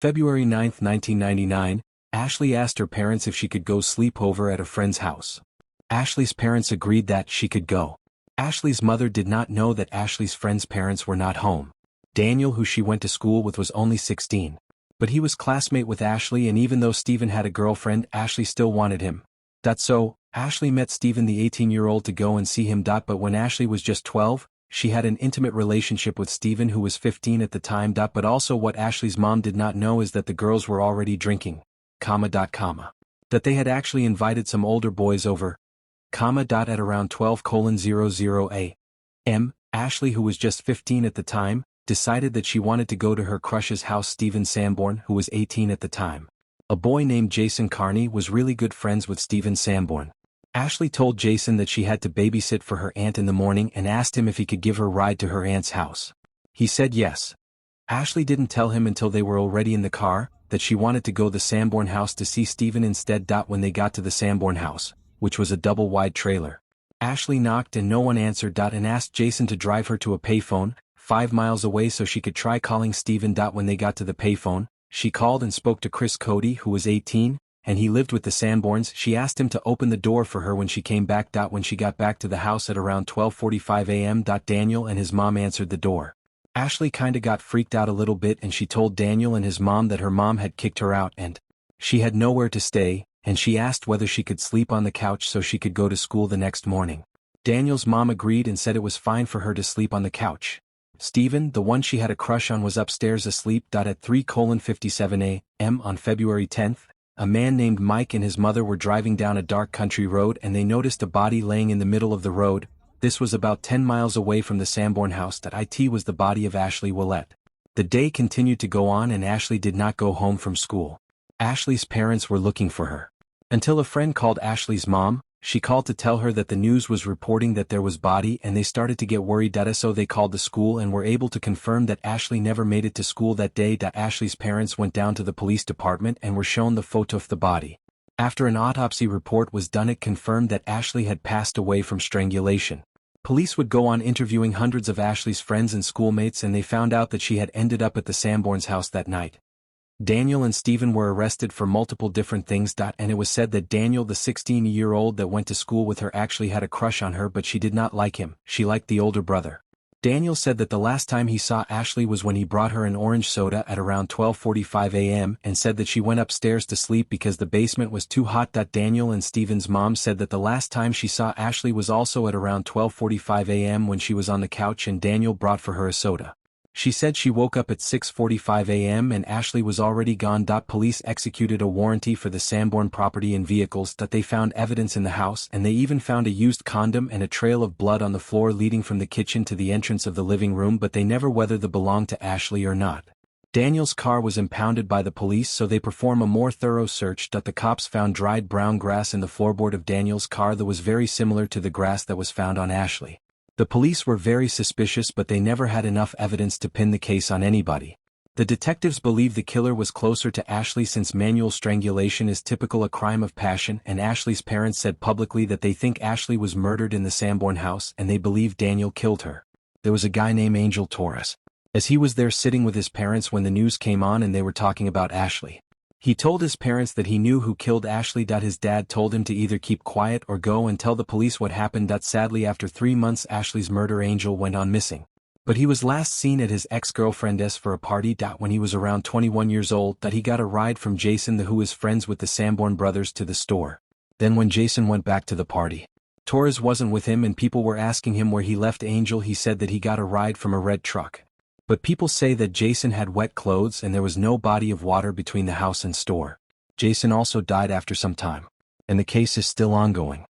February 9, 1999, Ashley asked her parents if she could go sleep over at a friend's house. Ashley's parents agreed that she could go. Ashley's mother did not know that Ashley's friend's parents were not home. Daniel, who she went to school with, was only 16. But he was classmate with Ashley, and even though Stephen had a girlfriend, Ashley still wanted him. So, Ashley met Stephen, the 18-year-old, to go and see him. But when Ashley was just 12, she had an intimate relationship with Stephen, who was 15 at the time. But also what Ashley's mom did not know is that the girls were already drinking, that they had actually invited some older boys over, at around 12:00 a.m., Ashley, who was just 15 at the time, decided that she wanted to go to her crush's house. Stephen Sanborn, who was 18 at the time, a boy named Jason Carney, was really good friends with Stephen Sanborn. Ashley told Jason that she had to babysit for her aunt in the morning and asked him if he could give her a ride to her aunt's house. He said yes. Ashley didn't tell him until they were already in the car that she wanted to go to the Sanborn house to see Stephen instead. When they got to the Sanborn house, which was a double-wide trailer, Ashley knocked and no one answered. And asked Jason to drive her to a payphone 5 miles away so she could try calling Stephen. When they got to the payphone, she called and spoke to Chris Cody, who was 18, and he lived with the Sanborns. She asked him to open the door for her when she came back. When she got back to the house at around 12:45 a.m., Daniel and his mom answered the door. Ashley kinda got freaked out a little bit, and she told Daniel and his mom that her mom had kicked her out and she had nowhere to stay, and she asked whether she could sleep on the couch so she could go to school the next morning. Daniel's mom agreed and said it was fine for her to sleep on the couch. Stephen, the one she had a crush on, was upstairs asleep. At 3:57 a.m. on February 10th, a man named Mike and his mother were driving down a dark country road and they noticed a body laying in the middle of the road. This was about 10 miles away from the Sanborn house. It was the body of Ashley Willett. The day continued to go on and Ashley did not go home from school. Ashley's parents were looking for her, until a friend called Ashley's mom. She called to tell her that the news was reporting that there was body, and they started to get worried. So they called the school and were able to confirm that Ashley never made it to school that day. Ashley's parents went down to the police department and were shown the photo of the body. After an autopsy report was done, it confirmed that Ashley had passed away from strangulation. Police would go on interviewing hundreds of Ashley's friends and schoolmates, and they found out that she had ended up at the Sanborns' house that night. Daniel and Stephen were arrested for multiple different things. And it was said that Daniel, the 16-year-old that went to school with her, actually had a crush on her, but she did not like him. She liked the older brother. Daniel said that the last time he saw Ashley was when he brought her an orange soda at around 12:45 a.m. and said that she went upstairs to sleep because the basement was too hot. Daniel and Stephen's mom said that the last time she saw Ashley was also at around 12:45 a.m. when she was on the couch and Daniel brought for her a soda. She said she woke up at 6:45 a.m. and Ashley was already gone. Police executed a warranty for the Sanborn property and vehicles. They found evidence in the house, and they even found a used condom and a trail of blood on the floor leading from the kitchen to the entrance of the living room, but they never whether they belonged to Ashley or not. Daniel's car was impounded by the police, so they perform a more thorough search. The cops found dried brown grass in the floorboard of Daniel's car that was very similar to the grass that was found on Ashley. The police were very suspicious, but they never had enough evidence to pin the case on anybody. The detectives believe the killer was closer to Ashley since manual strangulation is typical a crime of passion, and Ashley's parents said publicly that they think Ashley was murdered in the Sanborn house and they believe Daniel killed her. There was a guy named Angel Torres, as he was there sitting with his parents when the news came on and they were talking about Ashley. He told his parents that he knew who killed Ashley. His dad told him to either keep quiet or go and tell the police what happened. Sadly, after 3 months, Ashley's murder, Angel, went on missing. But he was last seen at his ex-girlfriend's for a party. When he was around 21 years old, he got a ride from Jason, who was friends with the Sanborn brothers, to the store. Then when Jason went back to the party, Torres wasn't with him and people were asking him where he left Angel. He said that he got a ride from a red truck. But people say that Jason had wet clothes and there was no body of water between the house and store. Jason also died after some time, and the case is still ongoing.